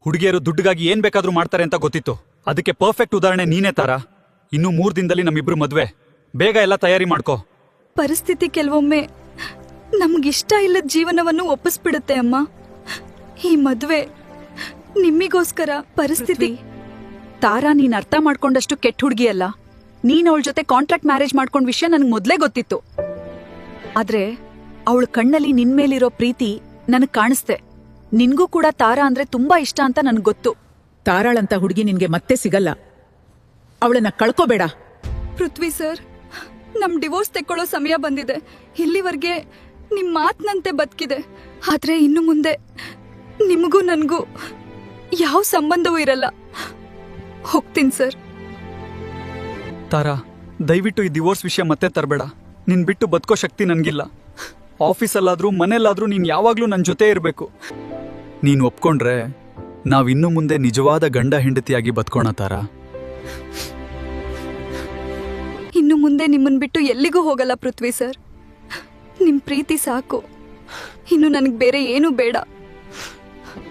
ಹುಡುಗಿಯರು ದುಡ್ಡಿಗಾಗಿ ಏನ್ ಬೇಕಾದ್ರೂ ಮಾಡ್ತಾರೆ ಅಂತ ಗೊತ್ತಿತ್ತು. ಅದಕ್ಕೆ ಪರ್ಫೆಕ್ಟ್ ಉದಾಹರಣೆ ನೀನೇ ತಾರಾ. ಇನ್ನು 3 ದಿನದಲ್ಲಿ ನಮ್ಮಿಬ್ರು ಮದ್ವೆ. ಬೇಗ ಎಲ್ಲ ತಯಾರಿ ಮಾಡ್ಕೋ. ಪರಿಸ್ಥಿತಿ ಕೆಲವೊಮ್ಮೆ ನಮ್ಗಿಷ್ಟ ಇಲ್ಲದ ಜೀವನವನ್ನು ಒಪ್ಪಿಸ್ಬಿಡುತ್ತೆ ಅಮ್ಮ. ಈ ಮದ್ವೆ ನಿಮ್ಮಿಗೋಸ್ಕರ. ಪರಿಸ್ಥಿತಿ ತಾರಾ, ನೀನ್ ಅರ್ಥ ಮಾಡ್ಕೊಂಡಷ್ಟು ಕೆಟ್ಟ ಹುಡುಗಿ ಅಲ್ಲ. ನೀನ್ ಅವಳ ಜೊತೆ ಕಾಂಟ್ರಾಕ್ಟ್ ಮ್ಯಾರೇಜ್ ಮಾಡ್ಕೊಂಡ್ ವಿಷಯ ನನ್ಗೆ ಮೊದ್ಲೇ ಗೊತ್ತಿತ್ತು. ಆದ್ರೆ ಅವಳ ಕಣ್ಣಲ್ಲಿ ನಿನ್ ಮೇಲಿರೋ ಪ್ರೀತಿ ನನಗ್ ಕಾಣಿಸ್ತೆ. ನಿನ್ಗೂ ಕೂಡ ತಾರಾ ಅಂದ್ರೆ ತುಂಬಾ ಇಷ್ಟ ಅಂತ ನನ್ಗ್ ಗೊತ್ತು. ತಾರಾಳಂತ ಹುಡುಗಿ ನಿನ್ಗೆ ಮತ್ತೆ ಸಿಗಲ್ಲ. ಅವಳನ್ನ ಕಳ್ಕೋಬೇಡ. ಪೃಥ್ವಿ ಸರ್, ನಮ್ ಡಿವೋರ್ಸ್ ತೆಕ್ಕೊಳ್ಳೋ ಸಮಯ ಬಂದಿದೆ. ಇಲ್ಲಿವರೆಗೆ ನಿಮ್ ಮಾತ್ನಂತೆ ಬದುಕಿದೆ. ಆದ್ರೆ ಇನ್ನು ಮುಂದೆ ನಿಮಗೂ ನನ್ಗೂ ಯಾವ ಸಂಬಂಧವೂ ಇರಲ್ಲ. ಹೋಗ್ತೀನಿ ಸರ್. ತಾರಾ, ದಯವಿಟ್ಟು ಈ ಡಿವೋರ್ಸ್ ವಿಷಯ ಮತ್ತೆ ತರಬೇಡ. ನಿನ್ ಬಿಟ್ಟು ಬದುಕೋ ಶಕ್ತಿ ನನ್ಗಿಲ್ಲ. ಆಫೀಸಲ್ಲಾದ್ರೂ ಮನೇಲಾದ್ರೂ ನೀನ್ ಯಾವಾಗ್ಲೂ ನನ್ ಜೊತೆ ಇರಬೇಕು. ನೀನು ಒಪ್ಕೊಂಡ್ರೆ ನಾವಿನ್ನು ಮುಂದೆ ನಿಜವಾದ ಗಂಡ ಹೆಂಡತಿಯಾಗಿ ಬದುಕೋಣ ತಾರಾ. ಇನ್ನು ಮುಂದೆ ನಿಮ್ಮನ್ ಬಿಟ್ಟು ಎಲ್ಲಿಗೂ ಹೋಗಲ್ಲ ಪೃಥ್ವಿ ಸರ್. ನಿಮ್ ಪ್ರೀತಿ ಸಾಕು. ಇನ್ನು ನನಗ್ ಬೇರೆ ಏನೂ ಬೇಡ.